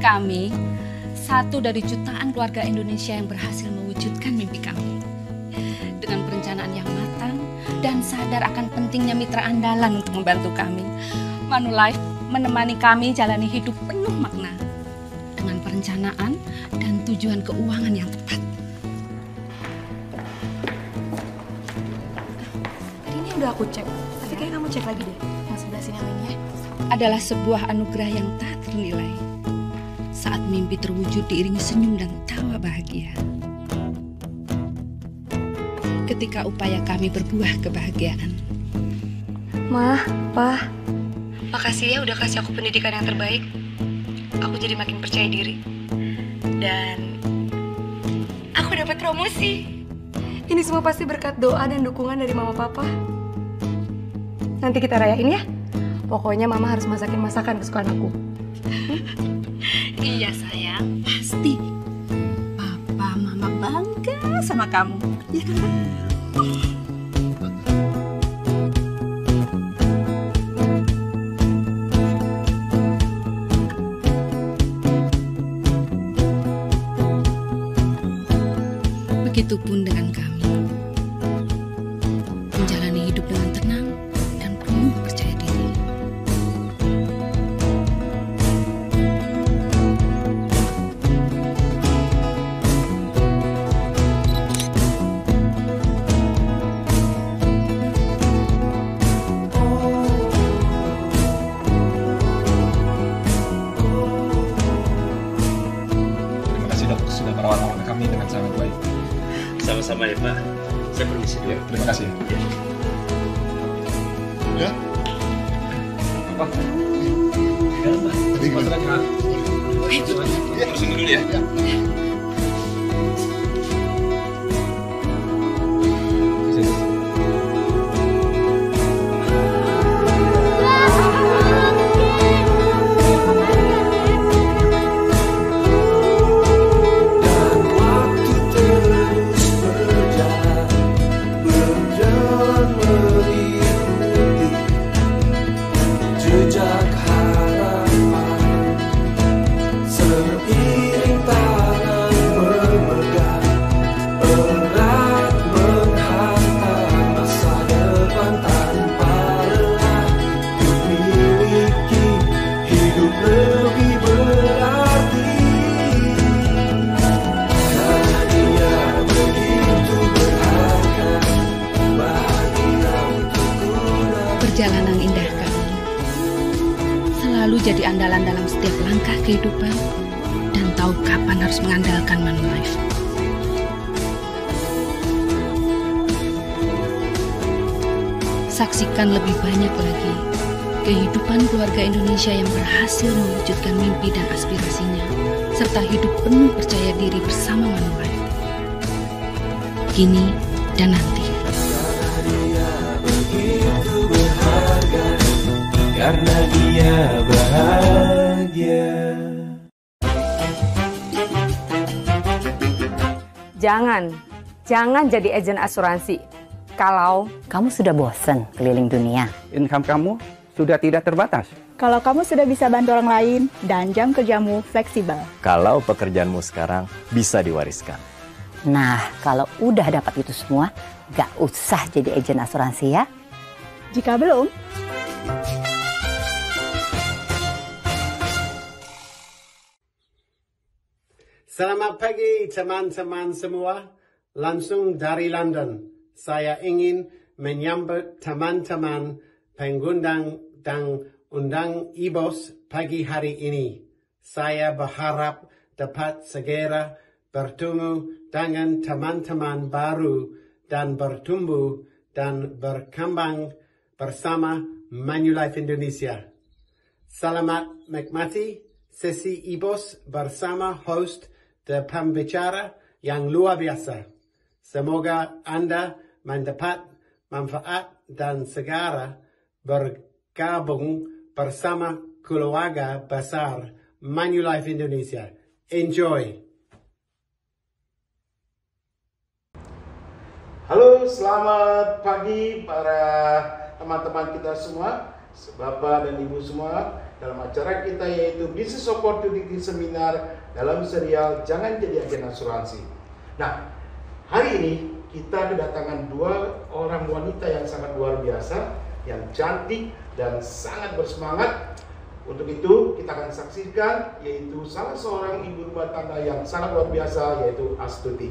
Kami satu dari jutaan keluarga Indonesia yang berhasil mewujudkan mimpi kami. Dengan perencanaan yang matang dan sadar akan pentingnya mitra andalan untuk membantu kami, Manulife menemani kami jalani hidup penuh makna dengan perencanaan dan tujuan keuangan yang tepat. Tadi ini udah aku cek, tapi kayak kamu cek lagi deh yang sebelah sini namanya. Adalah sebuah anugerah yang tak ternilai saat mimpi terwujud diiringi senyum dan tawa bahagia. Ketika upaya kami berbuah kebahagiaan. Mah, Pah, makasih ya udah kasih aku pendidikan yang terbaik. Aku jadi makin percaya diri. Dan aku dapat promosi. Ini semua pasti berkat doa dan dukungan dari Mama Papa. Nanti kita rayain ya. Pokoknya Mama harus masakin masakan kesukaan aku. Iya sayang, pasti. Papa, Mama bangga sama kamu. Ya kan? Begitupun dengan kami. Menjalani hidup dengan tenang dan penuh percaya diri. Terima kasih dok sudah merawat mama kami dengan sangat baik. Sama-sama ya Pak. Saya permisi dulu. Ya, terima kasih. Ya. Apa? Ya, Pak. Terima kasih. Terusin dulu ya. Perjalanan indah kami selalu jadi andalan dalam setiap langkah kehidupan dan tahu kapan harus mengandalkan Manulife. Saksikan lebih banyak lagi kehidupan keluarga Indonesia yang berhasil mewujudkan mimpi dan aspirasinya, serta hidup penuh percaya diri bersama Manulife. Kini dan nanti. Karena dia bahagia. Jangan jadi agen asuransi. Kalau kamu sudah bosan keliling dunia, income kamu sudah tidak terbatas. Kalau kamu sudah bisa bantu orang lain dan jam kerjamu fleksibel. Kalau pekerjaanmu sekarang bisa diwariskan. Nah, kalau udah dapat itu semua, gak usah jadi agen asuransi ya. Jika belum, selamat pagi teman-teman semua. Langsung dari London, saya ingin menyambut teman-teman pengundang dan undang IBOS pagi hari ini. Saya berharap dapat segera bertemu dengan teman-teman baru dan bertumbuh dan berkembang bersama Manulife Indonesia. Selamat menikmati sesi IBOS bersama host dan pembicara yang luar biasa. Semoga Anda mendapat manfaat dan segera bergabung bersama keluarga besar Manulife Indonesia. Enjoy! Halo, selamat pagi para teman-teman kita semua, Bapak dan Ibu semua. dalam acara kita yaitu Business Opportunity Seminar dalam serial Jangan Jadi Agen Asuransi. Nah, hari ini kita kedatangan 2 orang wanita yang sangat luar biasa, yang cantik dan sangat bersemangat. Untuk itu kita akan saksikan yaitu salah seorang ibu rumah tangga yang sangat luar biasa, yaitu Astuti.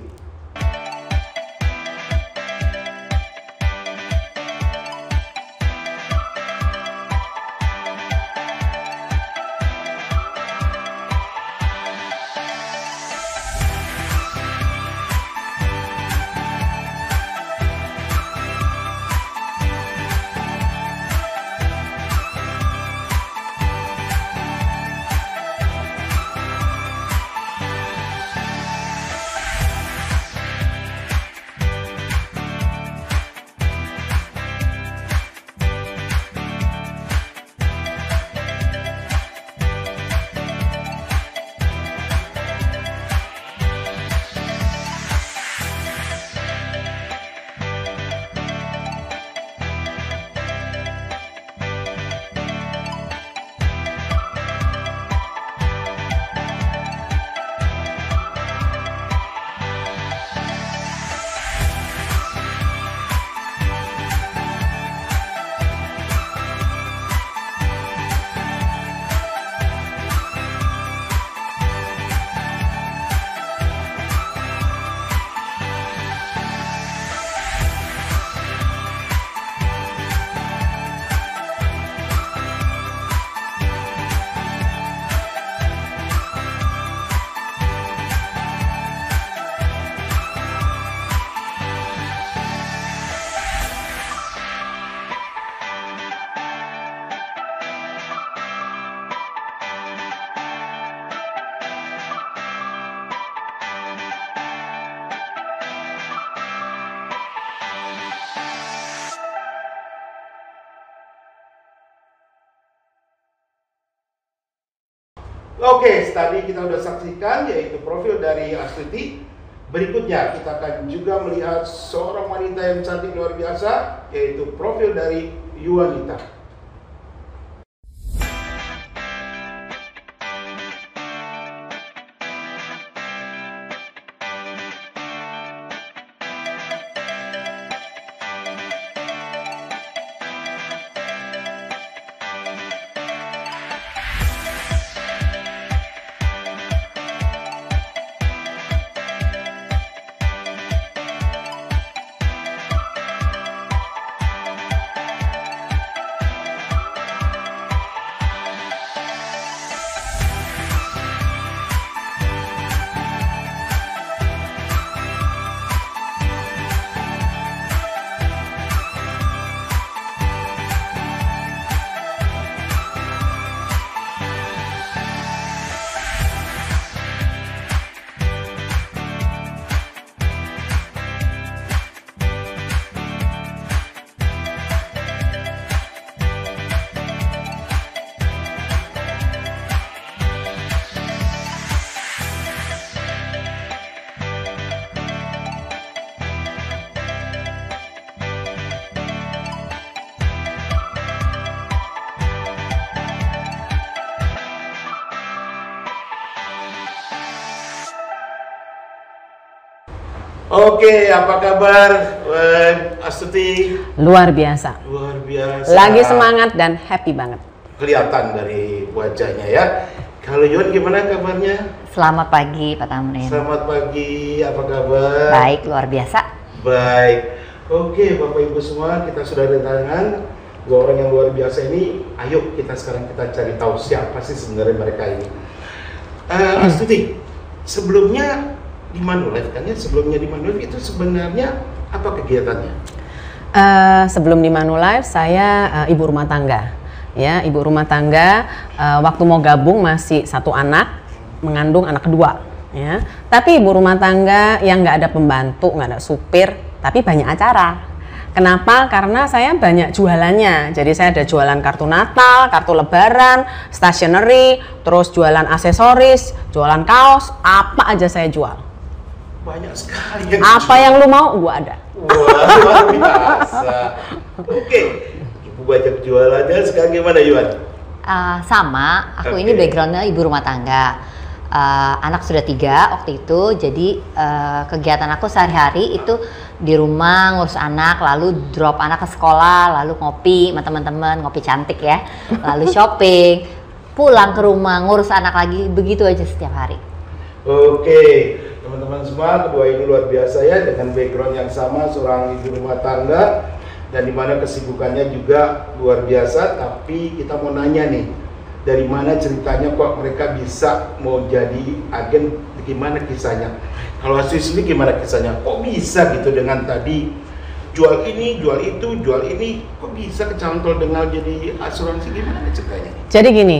Oke, tadi kita sudah saksikan yaitu profil dari Astuti. Berikutnya kita akan juga melihat seorang wanita yang cantik luar biasa, yaitu profil dari Yuanita. Oke, apa kabar Astuti? Luar biasa. Luar biasa. Lagi semangat dan happy banget. Kelihatan dari wajahnya ya. Kalau Yuan gimana kabarnya? Selamat pagi Pak Tamrin. Selamat pagi, apa kabar? Baik, luar biasa. Baik. Oke, Bapak Ibu semua, kita sudah kedatangan 2 orang yang luar biasa ini. Ayo kita sekarang cari tahu siapa sih sebenarnya mereka ini. Astuti, sebelumnya di Manulife kan ya, sebelumnya di Manulife itu sebenarnya apa kegiatannya? Sebelum di Manulife saya ibu rumah tangga, ya ibu rumah tangga. Waktu mau gabung masih 1 anak, mengandung anak kedua, ya. Tapi ibu rumah tangga yang nggak ada pembantu, nggak ada supir, tapi banyak acara. Kenapa? Karena saya banyak jualannya. Jadi saya ada jualan kartu Natal, kartu Lebaran, stationery, terus jualan aksesoris, jualan kaos, apa aja saya jual. Banyak sekali. Apa yang lu mau, gua ada. Wah, luar biasa. Oke, Ibu banyak jualannya. Sekarang gimana Yuan? Sama, aku ini backgroundnya ibu rumah tangga. Anak sudah 3 waktu itu, jadi kegiatan aku sehari-hari itu di rumah ngurus anak, lalu drop anak ke sekolah, lalu ngopi sama teman-teman, ngopi cantik ya, lalu shopping, pulang ke rumah ngurus anak lagi, begitu aja setiap hari. Oke, teman-teman semua, kedua ini luar biasa ya, dengan background yang sama, seorang ibu rumah tangga, dan dimana kesibukannya juga luar biasa. Tapi kita mau nanya nih, dari mana ceritanya kok mereka bisa mau jadi agen, gimana kisahnya? Kalau Asus ini gimana kisahnya? Kok bisa gitu dengan tadi jual ini, jual itu, jual ini, kok bisa kecantol dengan jadi asuransi, gimana ceritanya? Jadi gini,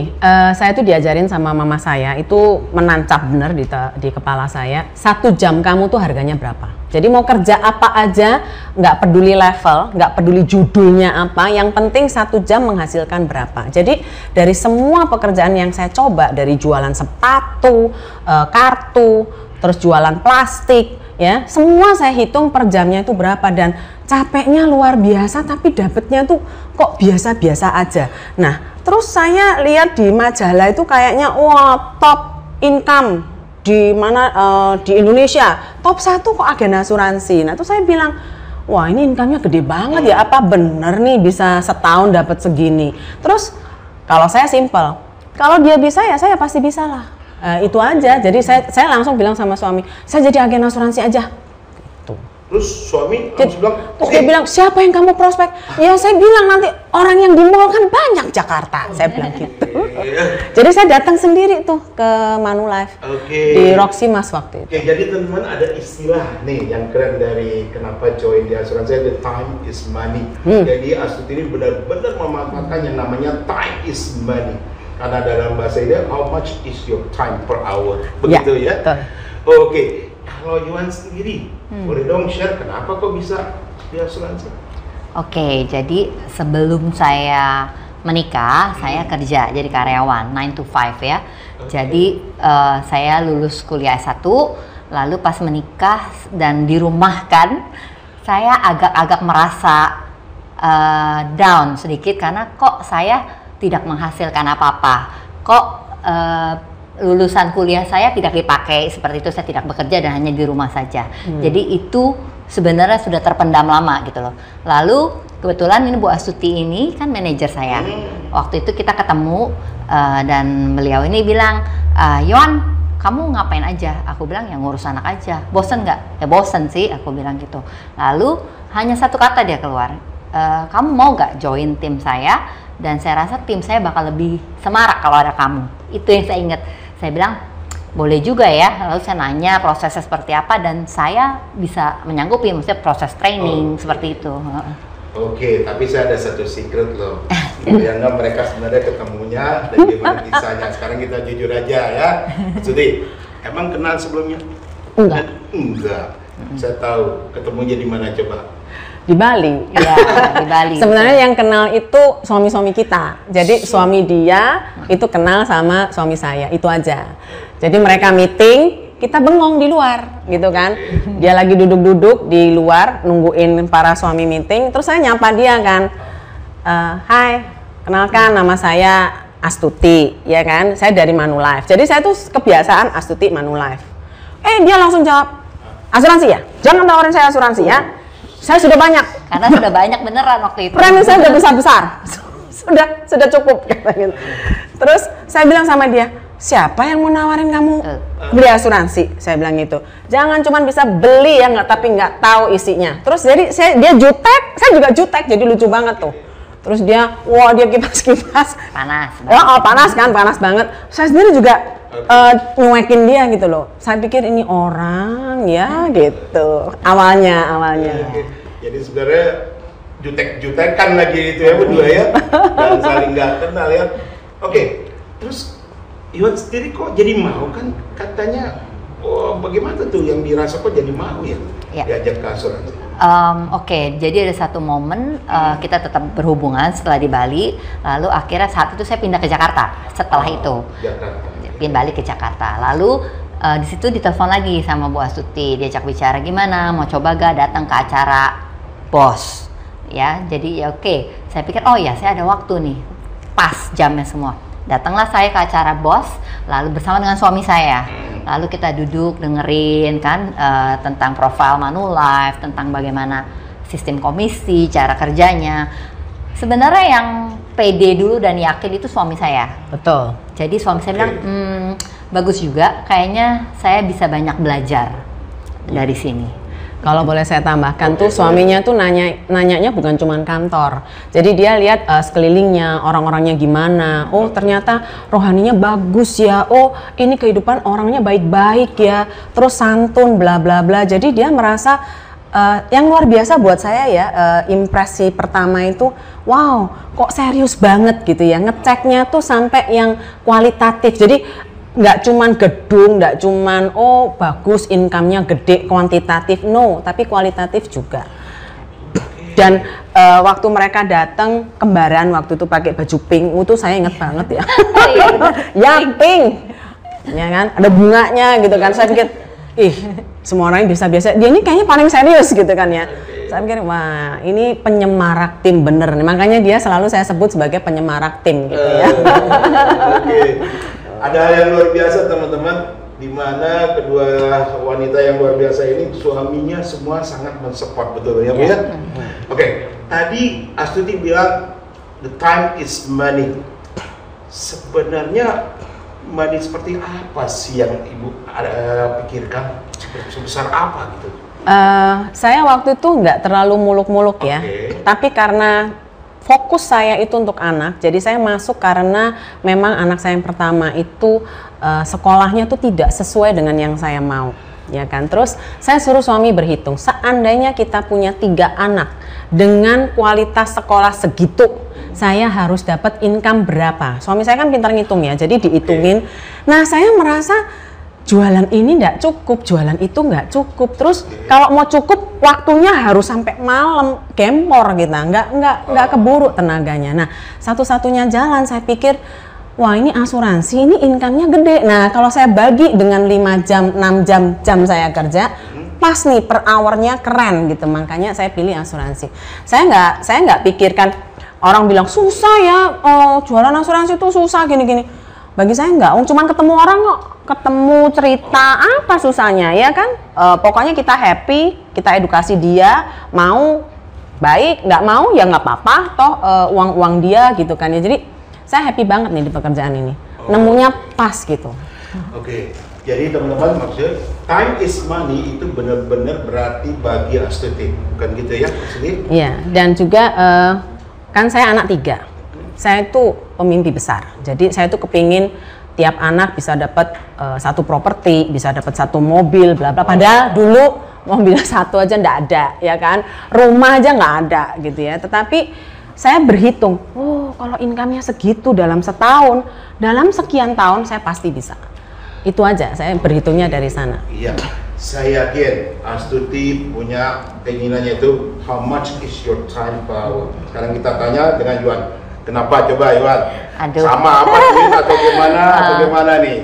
saya tuh diajarin sama mama saya, itu menancap bener di kepala saya, 1 jam kamu tuh harganya berapa? Jadi mau kerja apa aja, nggak peduli level, nggak peduli judulnya apa, yang penting 1 jam menghasilkan berapa. Jadi dari semua pekerjaan yang saya coba, dari jualan sepatu, kartu, terus jualan plastik, ya semua saya hitung per jamnya itu berapa, dan capeknya luar biasa tapi dapetnya tuh kok biasa-biasa aja. Nah terus saya lihat di majalah itu kayaknya wah top income di mana di Indonesia, top 1 kok agen asuransi. Nah terus saya bilang, wah ini income-nya gede banget ya, apa bener nih bisa setahun dapat segini. Terus kalau saya simple, kalau dia bisa ya saya pasti bisa lah. Itu aja. Jadi saya langsung bilang sama suami, saya jadi agen asuransi aja. Gitu. Terus suami langsung bilang, terus dia bilang, siapa yang kamu prospek? Ya saya bilang nanti orang yang di mall kan banyak Jakarta. Saya bilang gitu. Jadi saya datang sendiri tuh ke Manulife di Roxy Mas waktu itu. Jadi teman-teman ada istilah nih yang keren dari kenapa join di asuransi, the time is money. Jadi Astuti ini benar-benar memanfaatkan yang namanya time is money. Karena dalam bahasa India, how much is your time per hour? Begitu ya? Oke, kalau Yuan sendiri, boleh dong share kenapa kok bisa di asuransi? Oke, jadi sebelum saya menikah, saya kerja jadi karyawan 9 to 5 ya. Jadi saya lulus kuliah S1, lalu pas menikah dan dirumahkan, saya agak-agak merasa down sedikit karena kok saya tidak menghasilkan apa-apa. Kok lulusan kuliah saya tidak dipakai seperti itu, saya tidak bekerja dan hanya di rumah saja. Jadi itu sebenarnya sudah terpendam lama gitu loh. Lalu kebetulan ini Bu Astuti ini kan manajer saya. Waktu itu kita ketemu dan beliau ini bilang, Yohan, kamu ngapain aja? Aku bilang ya ngurus anak aja. Bosen nggak? Ya bosen sih, aku bilang gitu. Lalu hanya 1 kata dia keluar, kamu mau nggak join tim saya? Dan saya rasa tim saya bakal lebih semarak kalau ada kamu. Itu yang saya ingat. Saya bilang, boleh juga ya. Lalu saya nanya prosesnya seperti apa dan saya bisa menyanggupi, maksudnya proses training seperti itu. Oke, tapi saya ada satu secret loh. Yang mereka sebenarnya ketemunya dan gimana kisahnya. Sekarang kita jujur aja ya. Jadi, emang kenal sebelumnya? Enggak. Saya tahu ketemunya di mana coba? Di Bali. Ya, di Bali. Sebenarnya yang kenal itu suami-suami kita. Jadi suami dia itu kenal sama suami saya, itu aja. Jadi mereka meeting, kita bengong di luar, gitu kan. Dia lagi duduk-duduk di luar nungguin para suami meeting, terus saya nyapa dia kan. Hai, kenalkan nama saya Astuti, ya kan. Saya dari Manulife. Jadi saya tuh kebiasaan Astuti Manulife. Dia langsung jawab, asuransi ya? Jangan tawarin saya asuransi ya. Saya sudah banyak. Karena sudah banyak beneran waktu itu. Premi saya udah besar-besar. Sudah cukup katanya. Terus saya bilang sama dia, siapa yang mau nawarin kamu beli asuransi? Saya bilang gitu. Jangan cuma bisa beli ya, tapi nggak tahu isinya. Terus jadi dia jutek, saya juga jutek, jadi lucu banget tuh. Terus dia, wah dia kipas-kipas. Panas. Panas kan, panas banget. Saya sendiri juga nyuekin dia gitu loh. Saya pikir ini orang ya gitu. Awalnya. Jadi sebenarnya jutek-jutekan lagi itu ya berdua ya. Dan saling nggak kenal ya. Oke, terus Iwan sendiri kok jadi mau kan katanya, bagaimana tuh yang dirasa kok jadi mau ya diajak ke asuransi? Oke, jadi ada satu momen kita tetap berhubungan setelah di Bali, lalu akhirnya saat itu saya pindah ke Jakarta. Setelah itu pindah balik ke Jakarta, lalu di situ ditelepon lagi sama Bu Astuti, diajak bicara gimana, mau coba gak datang ke acara bos, ya. Jadi ya oke, saya pikir oh ya saya ada waktu nih, pas jamnya semua. Datanglah saya ke acara bos, lalu bersama dengan suami saya. Lalu kita duduk dengerin kan tentang profil Manulife, tentang bagaimana sistem komisi, cara kerjanya. Sebenarnya yang pede dulu dan yakin itu suami saya. Betul. Jadi suami saya bilang, bagus juga, kayaknya saya bisa banyak belajar dari sini. Kalau boleh saya tambahkan tuh suaminya tuh nanyanya bukan cuma kantor. Jadi dia lihat sekelilingnya, orang-orangnya gimana. Oh ternyata rohaninya bagus ya. Oh ini kehidupan orangnya baik-baik ya. Terus santun bla bla bla. Jadi dia merasa yang luar biasa buat saya ya, impresi pertama itu, wow, kok serius banget gitu ya, ngeceknya tuh sampai yang kualitatif. Jadi nggak cuman gedung, nggak cuman oh bagus income-nya gede kuantitatif, no, tapi kualitatif juga. Dan waktu mereka datang kembaran waktu itu pakai baju pink, itu saya inget banget ya, yang pink, ya kan, ada bunganya gitu kan, saya pikir, semua orang biasa-biasa, dia ini kayaknya paling serius gitu kan ya. Saya pikir, wah ini penyemarak tim bener nih, makanya dia selalu saya sebut sebagai penyemarak tim gitu ya. Ada hal yang luar biasa teman-teman, di mana kedua wanita yang luar biasa ini suaminya semua sangat mensupport, betul ya Bu ya? Oke, tadi Astuti bilang the time is money. Sebenarnya money seperti apa sih yang Ibu pikirkan? Sebesar apa gitu? Saya waktu itu nggak terlalu muluk-muluk ya, tapi karena fokus saya itu untuk anak, jadi saya masuk karena memang anak saya yang pertama itu sekolahnya tuh tidak sesuai dengan yang saya mau, ya kan. Terus saya suruh suami berhitung, seandainya kita punya 3 anak dengan kualitas sekolah segitu, saya harus dapat income berapa. Suami saya kan pintar ngitung ya, jadi dihitungin. Nah saya merasa jualan ini nggak cukup, jualan itu nggak cukup. Terus kalau mau cukup waktunya harus sampai malam, gempor gitu, nggak keburu tenaganya. Nah satu-satunya jalan saya pikir, wah ini asuransi, ini income-nya gede. Nah kalau saya bagi dengan 5 jam, 6 jam saya kerja, pas nih per hour-nya keren gitu. Makanya saya pilih asuransi. Saya nggak pikirkan orang bilang susah ya, jualan asuransi itu susah gini-gini. Bagi saya nggak, cuman ketemu orang kok, ketemu cerita, apa susahnya ya kan? Pokoknya kita happy, kita edukasi dia, mau baik, nggak mau ya nggak apa-apa, toh uang dia gitu kan ya. Jadi saya happy banget nih di pekerjaan ini, nemunya pas gitu. Oke, jadi teman-teman maksudnya time is money itu benar-benar berarti bagi Astuti, bukan gitu ya Astuti? Iya, dan juga kan saya anak 3. Saya itu pemimpi besar, jadi saya tuh kepingin tiap anak bisa dapat 1 properti, bisa dapat 1 mobil, bla bla. Padahal dulu mobil 1 aja nggak ada, ya kan, rumah aja nggak ada gitu ya. Tetapi saya berhitung, oh kalau income-nya segitu dalam setahun, dalam sekian tahun saya pasti bisa. Itu aja, saya berhitungnya dari sana. Iya, saya yakin Astuti punya keinginannya itu how much is your time power. Sekarang kita tanya dengan Yuan. Kenapa coba Iwan? Sama apa duit atau gimana nih?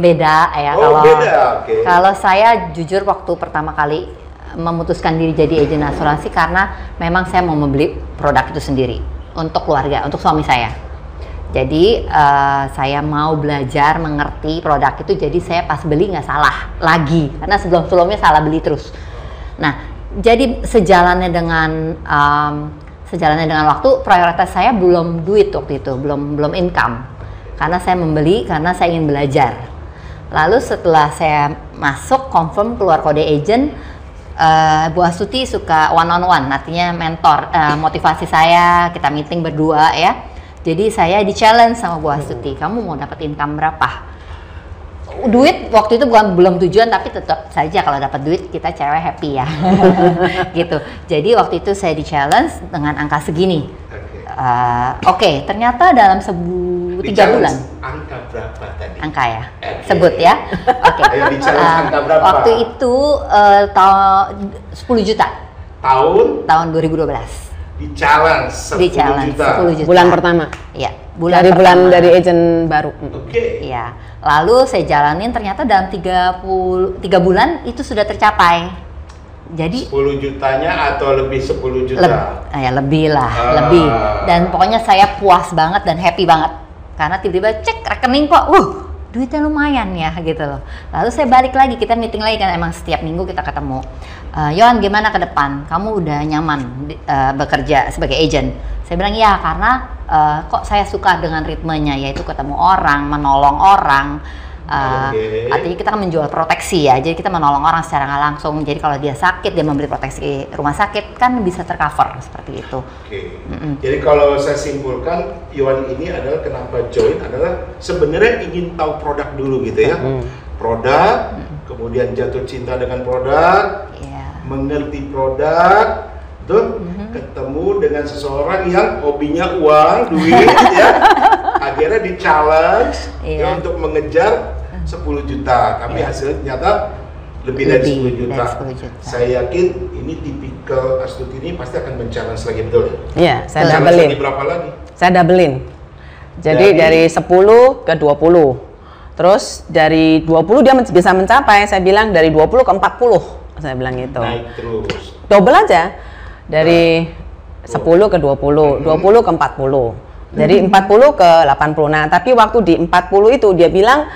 Beda ya. Oh, beda. Okay. Kalau saya jujur waktu pertama kali memutuskan diri jadi agen asuransi karena memang saya mau membeli produk itu sendiri untuk keluarga, untuk suami saya. Jadi saya mau belajar mengerti produk itu, jadi saya pas beli nggak salah lagi karena sebelum-sebelumnya salah beli terus. Nah, jadi sejalannya dengan waktu, prioritas saya belum duit waktu itu, belum income. Karena saya membeli, karena saya ingin belajar. Lalu setelah saya masuk, confirm keluar kode agent, Bu Astuti suka one on one, artinya mentor, motivasi saya, kita meeting berdua ya. Jadi saya di challenge sama Bu Astuti, kamu mau dapat income berapa? Duit waktu itu belum tujuan, tapi tetap saja kalau dapat duit kita cewek happy ya. Gitu. Jadi waktu itu saya di challenge dengan angka segini. Oke, ternyata dalam 3 bulan. Angka berapa tadi? Angka ya, sebut ya. Oke. Angka berapa? Waktu itu 10 juta. Tahun 2012. Di challenge 10 juta. Bulan pertama. Iya. Dari agent baru. Oke. Iya. Lalu saya jalanin, ternyata dalam 3 bulan itu sudah tercapai. Jadi 10 jutanya atau lebih 10 juta? Ya lebih lah, lebih. Dan pokoknya saya puas banget dan happy banget. Karena tiba-tiba cek rekening kok, duitnya lumayan ya gitu loh. Lalu saya balik lagi, kita meeting lagi kan, emang setiap minggu kita ketemu. Yohan, gimana ke depan? Kamu udah nyaman bekerja sebagai agent? Saya bilang ya, karena kok saya suka dengan ritmenya, yaitu ketemu orang, menolong orang. Artinya kita kan menjual proteksi ya, jadi kita menolong orang secara nggak langsung. Jadi kalau dia sakit, dia membeli proteksi rumah sakit, kan bisa tercover seperti itu. Jadi kalau saya simpulkan, Yohan ini adalah kenapa join adalah sebenarnya ingin tahu produk dulu gitu ya. Produk, kemudian jatuh cinta dengan produk, mengerti produk, tuh ketemu dengan seseorang yang hobinya uang, duit ya. Akhirnya di challenge ya, untuk mengejar 10 juta, tapi hasilnya ternyata lebih dari 10 juta. Saya yakin ini tipikal Astuti ini pasti akan men-challenge lagi, betul ya? Iya, saya doublein. Berapa lagi? Saya doublein. Jadi dari 10 ke 20. Terus dari 20 dia bisa mencapai, saya bilang dari 20 ke 40. Saya bilang gitu. Naik terus. Double aja. Dari 10 ke 20, 20 ke 40. Dari 40 ke 80. Nah, tapi waktu di 40 itu dia bilang,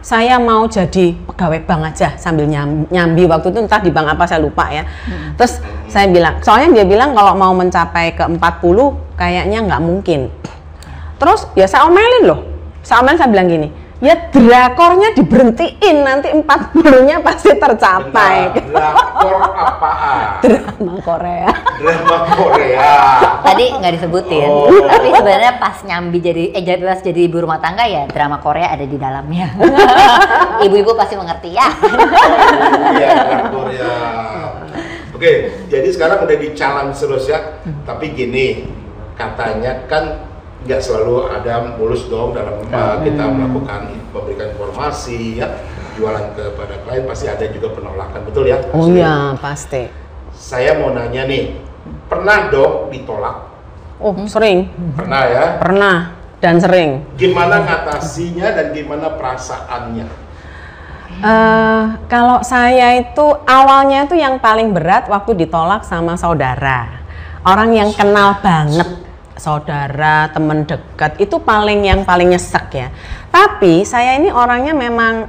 saya mau jadi pegawai bank aja sambil nyambi waktu itu, entah di bank apa saya lupa ya. Terus saya bilang, soalnya dia bilang kalau mau mencapai ke 40 kayaknya nggak mungkin. Terus ya saya omelin loh. Saya bilang gini, ya drakornya diberhentiin, nanti 40-nya pasti tercapai. Drakor apaan? Drama Korea. Drama Korea. Tadi nggak disebutin, tapi sebenarnya pas nyambi pas jadi ibu rumah tangga ya drama Korea ada di dalamnya. Ibu-ibu pasti mengerti ya. Iya, drama Korea. Oke, jadi sekarang udah di challenge terus ya. Tapi gini, katanya kan nggak selalu ada mulus dong dalam kita memberikan informasi ya, jualan kepada klien pasti ada juga penolakan, betul ya? Oh iya, pasti. Saya mau nanya nih, pernah dong ditolak? Oh, sering. Pernah ya? Pernah dan sering. Gimana ngatasinya dan gimana perasaannya? Kalau saya itu awalnya itu yang paling berat waktu ditolak sama saudara, orang yang kenal banget. Saudara, teman dekat itu yang paling nyesek ya. Tapi saya ini orangnya memang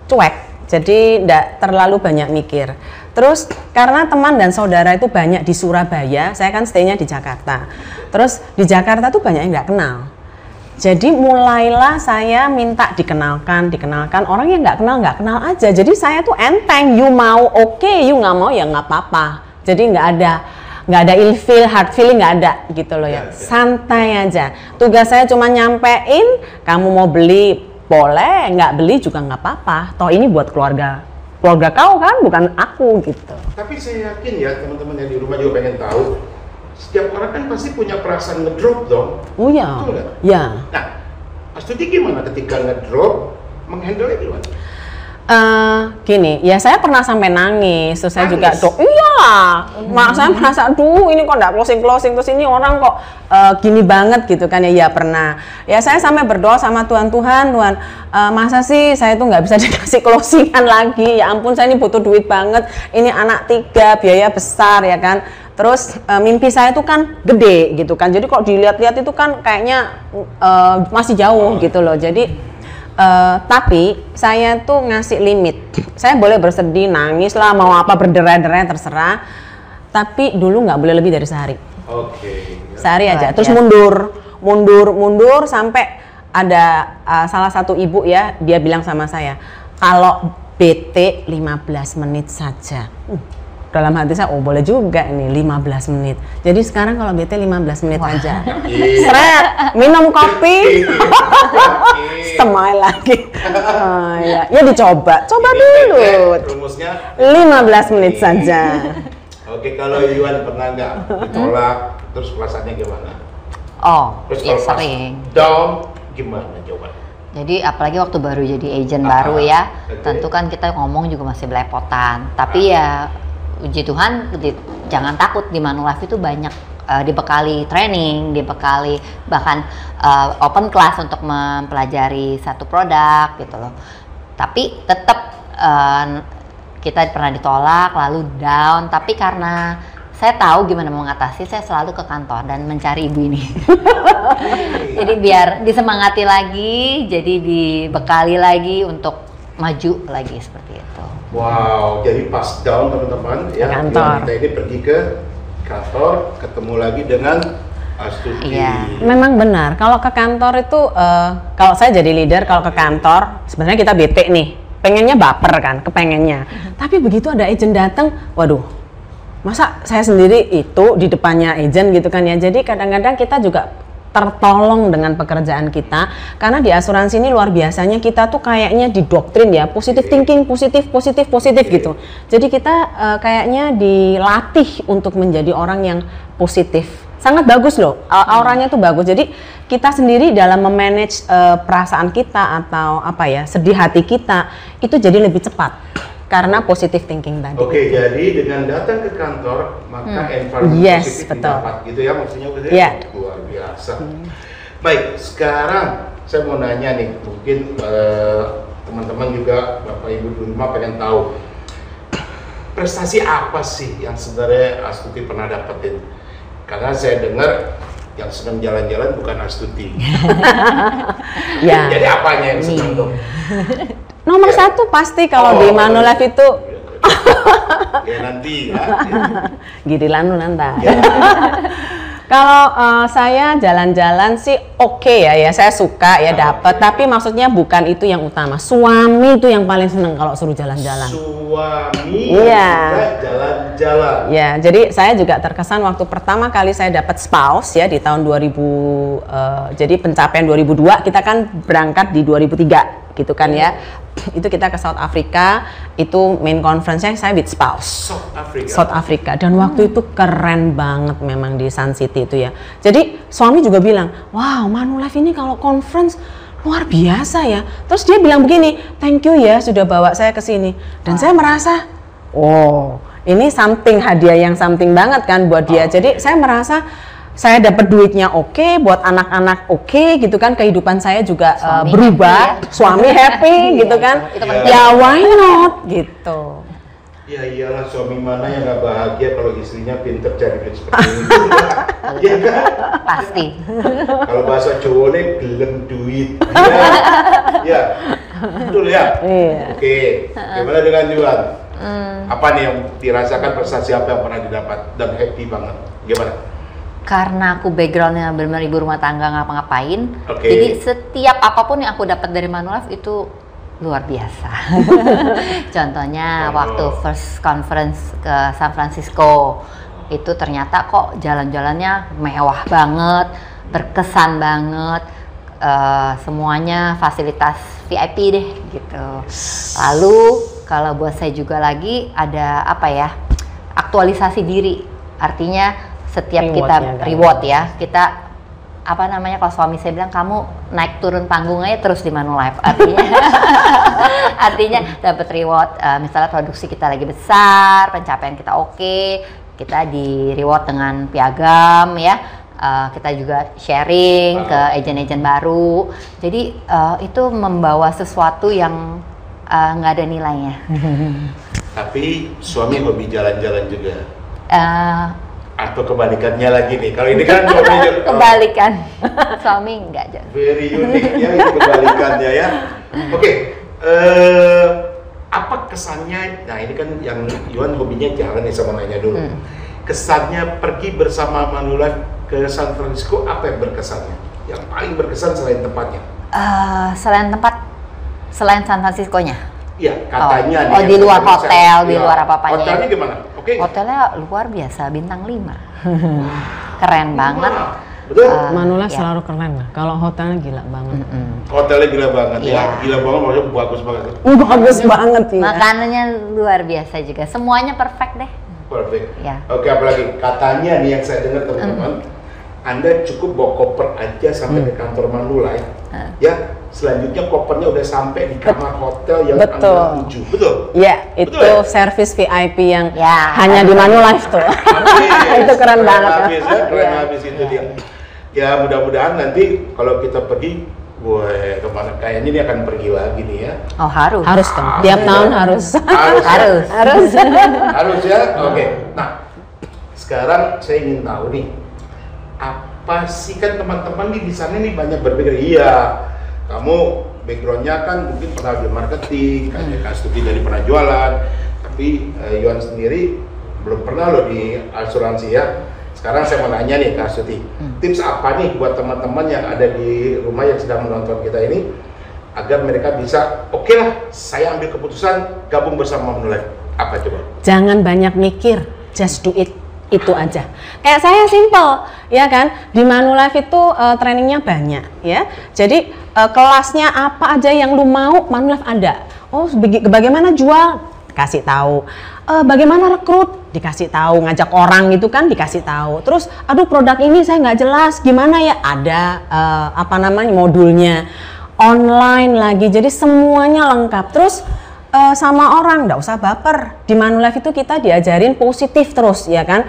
cuek, jadi tidak terlalu banyak mikir. Terus karena teman dan saudara itu banyak di Surabaya, saya kan stay-nya di Jakarta. Terus di Jakarta tuh banyak yang nggak kenal. Jadi mulailah saya minta dikenalkan orang yang nggak kenal aja. Jadi saya tuh enteng, you mau oke, you nggak mau ya nggak apa-apa. Jadi nggak ada ilfeel, hard feeling, nggak ada gitu loh ya. Santai aja. Tugas saya cuma nyampein, kamu mau beli boleh, nggak beli juga nggak apa-apa. Toh ini buat keluarga kau kan, bukan aku gitu. Tapi saya yakin ya teman-teman yang di rumah juga pengen tahu, setiap orang kan pasti punya perasaan ngedrop dong. Oh iya. Betul nggak? Ya. Nah, Astuti gimana ketika ngedrop, menghandle gimana? Gini, ya saya pernah sampai nangis, terus saya juga saya merasa, ini kok nggak closing, terus ini orang kok gini banget gitu kan ya pernah. Ya saya sampai berdoa sama Tuhan, masa sih saya tuh nggak bisa dikasih closingan lagi, ya ampun saya ini butuh duit banget, ini anak 3, biaya besar ya kan. Terus mimpi saya tuh kan gede gitu kan, jadi kok dilihat-lihat itu kan kayaknya masih jauh gitu loh, jadi tapi saya tuh ngasih limit. Saya boleh bersedih, nangis lah, mau apa berderai-derai terserah. Tapi dulu nggak boleh lebih dari sehari. Oke. Sehari aja. Terus mundur sampai ada salah satu ibu ya, dia bilang sama saya, kalau BT 15 menit saja. Dalam hati saya, oh boleh juga ini 15 menit. Jadi sekarang kalau BT 15 menit aja. Seret, minum kopi, smile lagi. Ya dicoba dulu. Rumusnya 15 menit saja. Oke, kalau Yohan pernah nggak ditolak, terus perasaannya gimana? Terus kalau sering. Down, gimana jawabannya? Jadi apalagi waktu baru jadi agent baru ya, tentu kan kita ngomong juga masih belepotan. Tapi ya puji Tuhan, jangan takut, di Manulife itu banyak dibekali training, dibekali bahkan open class untuk mempelajari satu produk gitu loh. Tapi tetap kita pernah ditolak, lalu down, tapi karena saya tahu gimana mengatasi, saya selalu ke kantor dan mencari ibu ini. Jadi biar disemangati lagi, jadi dibekali lagi untuk maju lagi seperti itu. Wow, jadi pas down teman-teman ya, kita ini pergi ke kantor, ketemu lagi dengan Astuti. Iya, memang benar. Kalau ke kantor itu, kalau saya jadi leader, kalau ke kantor, sebenarnya kita bete nih, pengennya baper kan, kepengennya. Tapi begitu ada agent datang, waduh, masa saya sendiri itu di depannya agent gitu kan ya. Jadi kadang-kadang kita juga tertolong dengan pekerjaan kita, karena di asuransi ini luar biasanya kita tuh kayaknya didoktrin ya, positive thinking, positif gitu. Jadi kita kayaknya dilatih untuk menjadi orang yang positif. Sangat bagus loh, auranya tuh bagus. Jadi kita sendiri dalam memanage perasaan kita atau apa ya, sedih hati kita itu jadi lebih cepat karena positive thinking tadi. Oke, jadi dengan datang ke kantor maka environment positif didapat gitu ya, maksudnya luar biasa. Baik, sekarang saya mau nanya nih, mungkin teman-teman juga Bapak Ibu di rumah pengen tahu prestasi apa sih yang sebenarnya Astuti pernah dapetin? Karena saya dengar yang senang jalan-jalan bukan Astuti. Ya. Jadi apanya yang senang dong? Nomor satu pasti kalau di Manulife itu ya nanti ya. Giliran nanti. Ya. Kalau saya jalan-jalan sih oke ya, saya suka ya dapat, tapi maksudnya bukan itu yang utama. Suami itu yang paling seneng kalau suruh jalan-jalan. Suami jalan-jalan. Ya, jadi saya juga terkesan waktu pertama kali saya dapat spouse ya di tahun 2000, jadi pencapaian 2002, kita kan berangkat di 2003 gitu kan ya. Itu kita ke South Africa, itu main conference-nya saya with spouse. South Africa. Dan waktu itu keren banget memang di Sun City itu ya. Jadi suami juga bilang, wow Manulife ini kalau conference luar biasa ya. Terus dia bilang begini, thank you ya sudah bawa saya ke sini. Dan saya merasa, oh ini something, hadiah yang something banget kan buat dia. Jadi saya merasa saya dapat duitnya oke, buat anak-anak oke gitu kan, kehidupan saya juga berubah, suami happy gitu kan, ya why not gitu. Ya iyalah, suami mana yang gak bahagia kalau istrinya pinter cari duit seperti ini. Ya kan? Pasti. Kalau bahasa cowoknya gelem duit. Ya, betul ya. Oke, gimana dengan Juan? Apa nih yang dirasakan, prestasi apa yang pernah didapat dan happy banget? Gimana? Karena aku backgroundnya benar-benar ibu rumah tangga ngapa-ngapain, jadi setiap apapun yang aku dapat dari Manulife itu luar biasa. Contohnya waktu first conference ke San Francisco, itu ternyata kok jalan-jalannya mewah banget, berkesan banget, semuanya fasilitas VIP deh gitu. Lalu kalau buat saya juga lagi ada apa ya, aktualisasi diri, artinya setiap kita reward ya, kita apa namanya, kalau suami saya bilang kamu naik turun panggung aja terus di Manulife, artinya dapat reward, misalnya produksi kita lagi besar, pencapaian kita oke, kita di reward dengan piagam ya, kita juga sharing ke agent-agent baru, jadi itu membawa sesuatu yang nggak ada nilainya. Tapi suami hobi jalan-jalan juga. Atau kebalikannya lagi nih, kalau ini kan suami kebalikan, suami enggak jadi. Very unik ya, itu kebalikannya ya. Oke, apa kesannya? Nah ini kan yang Yuan hobinya jalan nih, sama nanya dulu. Kesannya pergi bersama Manulife ke San Francisco, apa yang berkesannya? Yang paling berkesan selain tempatnya? Selain San Francisco-nya? Iya, katanya di luar hotel, di luar apa-apanya. Hotelnya gimana? Hotelnya luar biasa, bintang 5. Keren banget. Betul? Manulife selalu keren lah. Kalau hotelnya gila banget. Hotelnya gila banget ya. Gila banget, maksudnya bagus banget. Bagus banget ya. Makanannya luar biasa juga. Semuanya perfect deh. Perfect. Ya. Oke, apalagi katanya nih yang saya dengar teman-teman, Anda cukup bawa koper aja sampai ke kantor Manulife. Ya, selanjutnya kopernya udah sampai di kamar hotel yang Anda tuju. Betul? Ya, itu ya? Service VIP yang hanya di Manulife tuh. Itu keren banget. Keren habis itu dia. Ya, mudah-mudahan nanti kalau kita pergi Wah, kemana kayaknya dia akan pergi lagi nih ya. Oh, harus. Harus dong. Tiap tahun harus. Harus ya. Oke. Nah, sekarang saya ingin tahu nih, apa sih kan teman-teman di sana nih banyak berbeda. Iya, kamu backgroundnya kan mungkin pernah di marketing, kayak Kak Stuti dari pernah jualan, tapi Yuan sendiri belum pernah loh di asuransi ya. Sekarang saya mau nanya nih Kak Stuti, tips apa nih buat teman-teman yang ada di rumah yang sedang menonton kita ini agar mereka bisa, oke lah, saya ambil keputusan gabung bersama Manulife. Apa coba? Jangan banyak mikir, just do it. Itu aja. Kayak saya simple, ya kan? Di Manulife itu trainingnya banyak, ya. Jadi kelasnya apa aja yang lu mau, Manulife ada. Oh, bagaimana jual? Kasih tahu. Bagaimana rekrut? Dikasih tahu. Ngajak orang gitu kan dikasih tahu. Terus, aduh produk ini saya nggak jelas, gimana ya? Ada modulnya. Online lagi, jadi semuanya lengkap. Terus sama orang, nggak usah baper. Di Manulife itu kita diajarin positif terus, ya kan?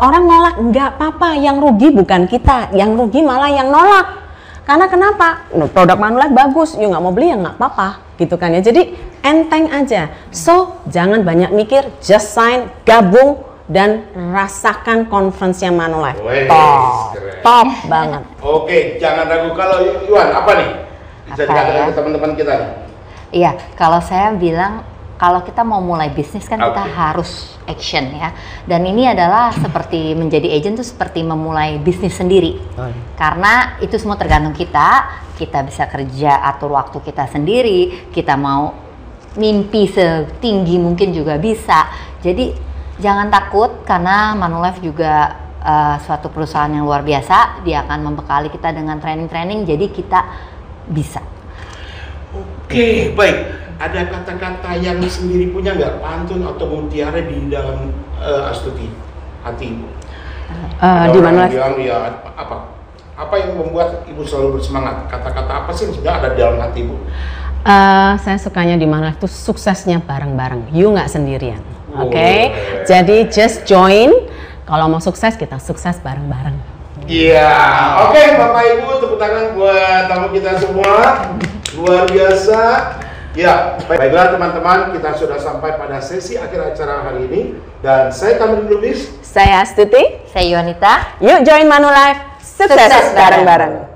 Orang nolak, nggak apa-apa. Yang rugi bukan kita, yang rugi malah yang nolak. Karena kenapa? Produk Manulife bagus, you nggak mau beli ya nggak apa-apa, gitu kan ya. Jadi enteng aja. So jangan banyak mikir, just sign, gabung dan rasakan conference-nya Manulife. Top banget. Oke, jangan ragu. Kalau Yuan apa nih? Bisa dikatakan ke teman-teman kita nih. Iya, kalau saya bilang kalau kita mau mulai bisnis kan kita harus action ya. Dan ini adalah seperti menjadi agent tuh seperti memulai bisnis sendiri. Karena itu semua tergantung kita bisa kerja, atur waktu kita sendiri, kita mau mimpi setinggi mungkin juga bisa. Jadi jangan takut karena Manulife juga suatu perusahaan yang luar biasa, dia akan membekali kita dengan training-training jadi kita bisa. Oke, baik. Ada kata-kata yang sendiri punya nggak, pantun atau mutiara di dalam Astuti hati Ibu? Di mana? Ya, apa yang membuat Ibu selalu bersemangat? Kata-kata apa sih yang sudah ada di dalam hati Ibu? Saya sukanya di Manulife itu suksesnya bareng-bareng. You nggak sendirian, oke? Jadi just join. Kalau mau sukses kita sukses bareng-bareng. Iya, oke Bapak Ibu, tepuk tangan buat tamu kita semua. Luar biasa. Ya, baiklah teman-teman, kita sudah sampai pada sesi akhir acara hari ini. Dan saya Kamil Lubis. Saya Astuti. Saya Yuanita. Yuk join Manulife. Sukses bareng-bareng.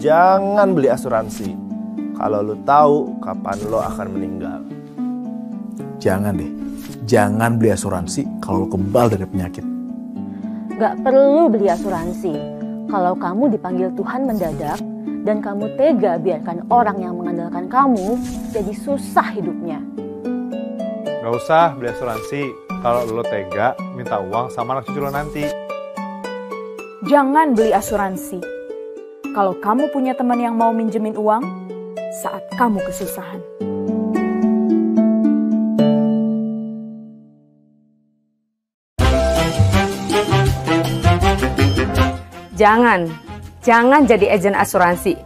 Jangan beli asuransi kalau lo tahu kapan lo akan meninggal. Jangan deh, jangan beli asuransi kalau lo kebal dari penyakit. Gak perlu beli asuransi kalau kamu dipanggil Tuhan mendadak dan kamu tega biarkan orang yang mengandalkan kamu jadi susah hidupnya. Gak usah beli asuransi kalau lo tega minta uang sama anak cucu lo nanti. Jangan beli asuransi kalau kamu punya teman yang mau minjemin uang saat kamu kesusahan. Jangan jadi agen asuransi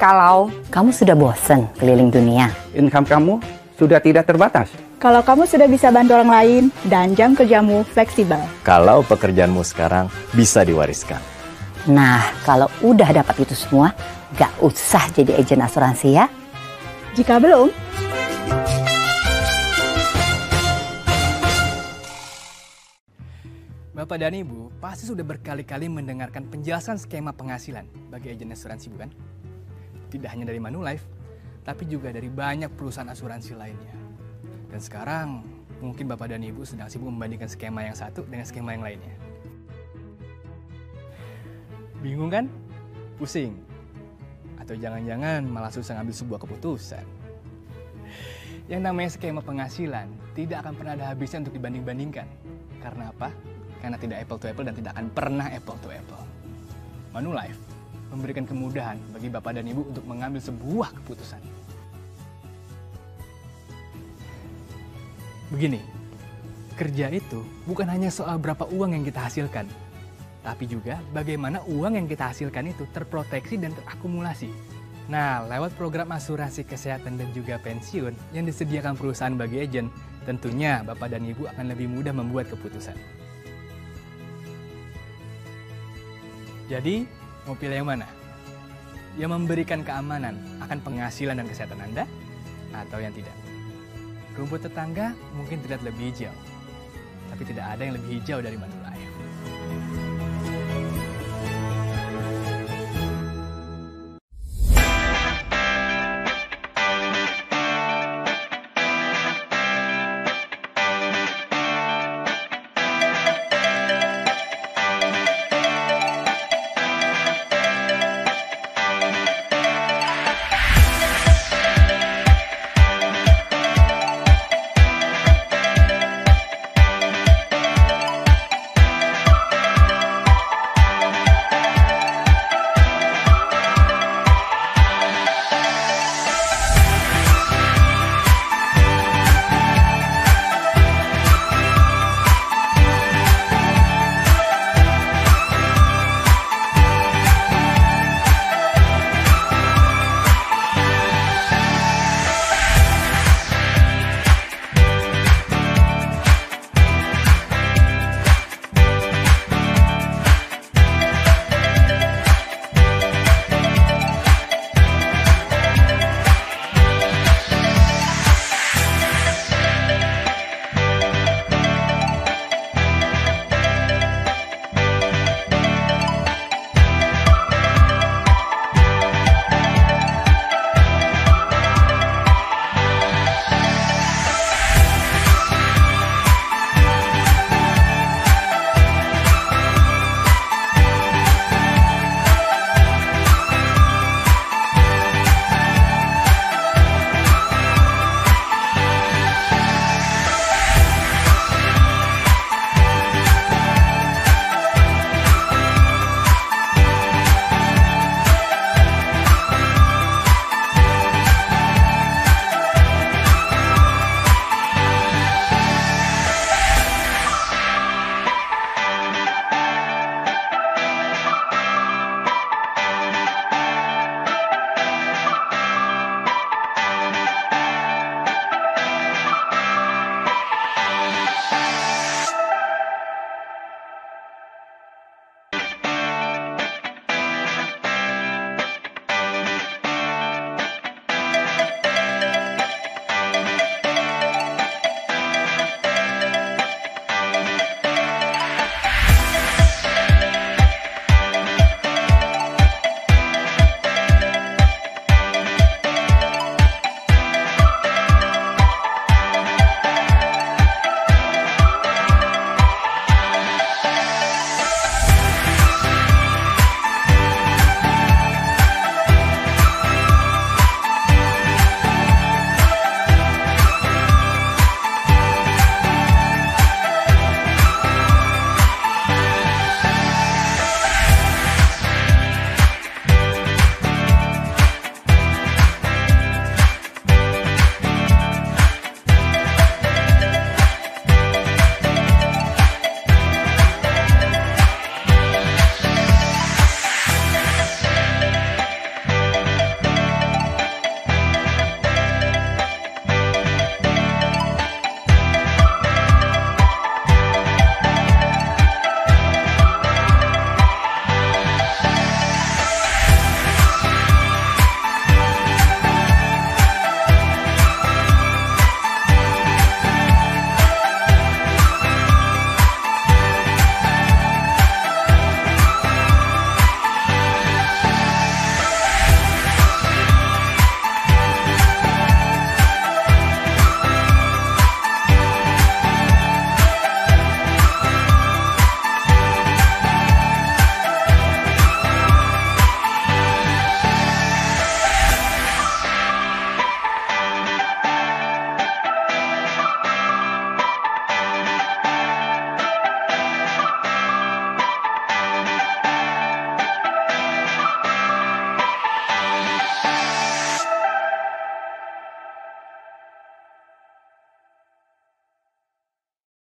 kalau kamu sudah bosan keliling dunia. Income kamu sudah tidak terbatas. Kalau kamu sudah bisa bantu orang lain dan jam kerjamu fleksibel. Kalau pekerjaanmu sekarang bisa diwariskan. Nah, kalau udah dapat itu semua, gak usah jadi agen asuransi ya. Jika belum, Bapak dan Ibu pasti sudah berkali-kali mendengarkan penjelasan skema penghasilan bagi agen asuransi, bukan? Tidak hanya dari Manulife, tapi juga dari banyak perusahaan asuransi lainnya. Dan sekarang mungkin Bapak dan Ibu sedang sibuk membandingkan skema yang satu dengan skema yang lainnya. Bingung kan? Pusing? Atau jangan-jangan malah susah ngambil sebuah keputusan? Yang namanya skema penghasilan tidak akan pernah ada habisnya untuk dibanding-bandingkan. Karena apa? Karena tidak apple to apple dan tidak akan pernah apple to apple. Manulife memberikan kemudahan bagi Bapak dan Ibu untuk mengambil sebuah keputusan. Begini, kerja itu bukan hanya soal berapa uang yang kita hasilkan, tapi juga bagaimana uang yang kita hasilkan itu terproteksi dan terakumulasi. Nah, lewat program asuransi kesehatan dan juga pensiun yang disediakan perusahaan bagi agen, tentunya Bapak dan Ibu akan lebih mudah membuat keputusan. Jadi, mau pilih yang mana? Yang memberikan keamanan akan penghasilan dan kesehatan Anda, atau yang tidak? Rumput tetangga mungkin terlihat lebih hijau, tapi tidak ada yang lebih hijau dari Manulife.